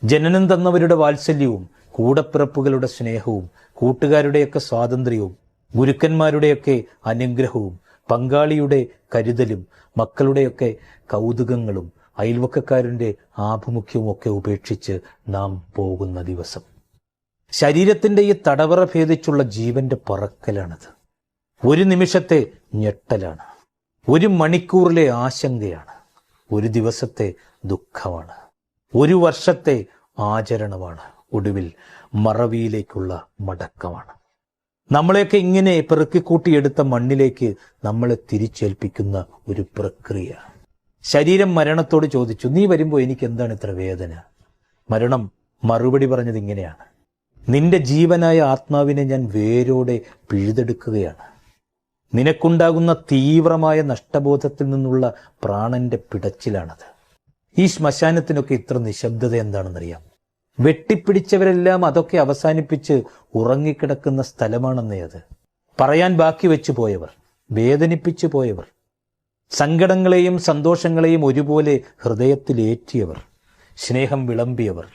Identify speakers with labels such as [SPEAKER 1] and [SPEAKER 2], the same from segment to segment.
[SPEAKER 1] ജനനം തന്നവരുടെ വാത്സല്യവും കൂടപ്പിറപ്പുകളുടെ സ്നേഹവും കൂട്ടുകാരുടെയൊക്കെ സ്വാതന്ത്ര്യവും ഗുരുക്കന്മാരുടെയൊക്കെ അനുഗ്രഹവും പങ്കാളിയുടെ കരുതലും മക്കളുടെയൊക്കെ കൗതുകങ്ങളും അയൽവക്കക്കാരൻ്റെ ആഭിമുഖ്യവും ഒക്കെ ഉപേക്ഷിച്ച് നാം പോകുന്ന ദിവസം. ശരീരത്തിൻ്റെ ഈ തടവറ ഭേദിച്ചുള്ള ജീവന്റെ പറക്കലാണത്. ഒരു നിമിഷത്തെ ഞെട്ടലാണ്, ഒരു മണിക്കൂറിലെ ആശങ്കയാണ്, ഒരു ദിവസത്തെ ദുഃഖമാണ്, ഒരു വർഷത്തെ ആചരണമാണ്, ഒടുവിൽ മറവിയിലേക്കുള്ള മടക്കമാണ്. നമ്മളെയൊക്കെ ഇങ്ങനെ പെറുക്കിക്കൂട്ടിയെടുത്ത മണ്ണിലേക്ക് നമ്മളെ തിരിച്ചേൽപ്പിക്കുന്ന ഒരു പ്രക്രിയ. ശരീരം മരണത്തോട് ചോദിച്ചു, നീ വരുമ്പോൾ എനിക്ക് എന്താണ് ഇത്ര വേദന? മരണം മറുപടി പറഞ്ഞത് ഇങ്ങനെയാണ്, നിന്റെ ജീവനായ ആത്മാവിനെ ഞാൻ വേരോടെ പിഴുതെടുക്കുകയാണ്. നിനക്കുണ്ടാകുന്ന തീവ്രമായ നഷ്ടബോധത്തിൽ നിന്നുള്ള പ്രാണന്റെ പിടച്ചിലാണത്. ഈ ശ്മശാനത്തിനൊക്കെ ഇത്ര നിശബ്ദത എന്താണെന്നറിയാം? വെട്ടിപ്പിടിച്ചവരെല്ലാം അതൊക്കെ അവസാനിപ്പിച്ച് ഉറങ്ങിക്കിടക്കുന്ന സ്ഥലമാണെന്നേ അത്. പറയാൻ ബാക്കി വെച്ചു പോയവർ, വേദനിപ്പിച്ചു പോയവർ, സങ്കടങ്ങളെയും സന്തോഷങ്ങളെയും ഒരുപോലെ ഹൃദയത്തിലേറ്റിയവർ, സ്നേഹം വിളമ്പിയവർ,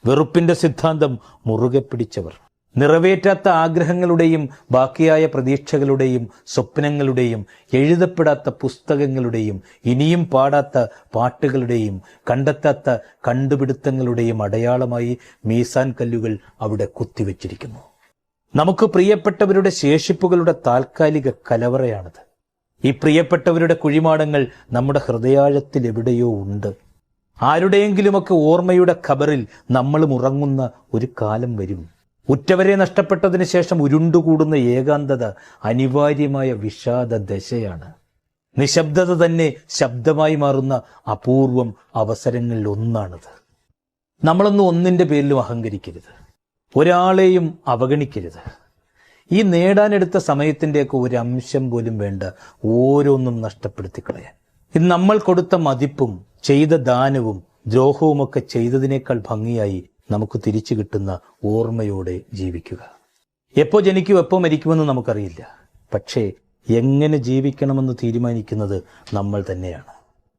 [SPEAKER 1] വെറുപ്പിന്റെ സിദ്ധാന്തം മുറുകെ പിടിച്ചവർ, നിറവേറ്റാത്ത ആഗ്രഹങ്ങളുടെയും ബാക്കിയായ പ്രതീക്ഷകളുടെയും സ്വപ്നങ്ങളുടെയും എഴുതപ്പെടാത്ത പുസ്തകങ്ങളുടെയും ഇനിയും പാടാത്ത പാട്ടുകളുടെയും കണ്ടെത്താത്ത കണ്ടുപിടുത്തങ്ങളുടെയും അടയാളമായി മീസാൻ കല്ലുകൾ അവിടെ കുത്തിവെച്ചിരിക്കുന്നു. നമുക്ക് പ്രിയപ്പെട്ടവരുടെ ശേഷിപ്പുകളുടെ താൽക്കാലിക കലവറയാണത്. ഈ പ്രിയപ്പെട്ടവരുടെ കുഴിമാടങ്ങൾ നമ്മുടെ ഹൃദയാഴത്തിൽ എവിടെയോ ഉണ്ട്. ആരുടെയെങ്കിലുമൊക്കെ ഓർമ്മയുടെ ഖബറിൽ നമ്മളും ഉറങ്ങുന്ന ഒരു കാലം വരും. ഉറ്റവരെ നഷ്ടപ്പെട്ടതിന് ശേഷം ഉരുണ്ടുകൂടുന്ന ഏകാന്തത അനിവാര്യമായ വിഷാദ ദശയാണ്. നിശബ്ദത തന്നെ ശബ്ദമായി മാറുന്ന അപൂർവം അവസരങ്ങളിൽ ഒന്നാണത്. നമ്മളൊന്നും ഒന്നിൻ്റെ പേരിലും അഹങ്കരിക്കരുത്, ഒരാളെയും അവഗണിക്കരുത്. ഈ നേടാനെടുത്ത സമയത്തിൻ്റെയൊക്കെ ഒരു അംശം പോലും വേണ്ട ഓരോന്നും നഷ്ടപ്പെടുത്തി കളയാൻ. ഇത് നമ്മൾ കൊടുത്ത മതിപ്പും ചെയ്ത ദാനവും ദ്രോഹവുമൊക്കെ ചെയ്തതിനേക്കാൾ ഭംഗിയായി നമുക്ക് തിരിച്ചു കിട്ടുന്ന ഓർമ്മയോടെ ജീവിക്കുക. എപ്പോൾ ജനിക്കും എപ്പോൾ മരിക്കുമെന്ന് നമുക്കറിയില്ല, പക്ഷേ എങ്ങനെ ജീവിക്കണമെന്ന് തീരുമാനിക്കുന്നത് നമ്മൾ തന്നെയാണ്.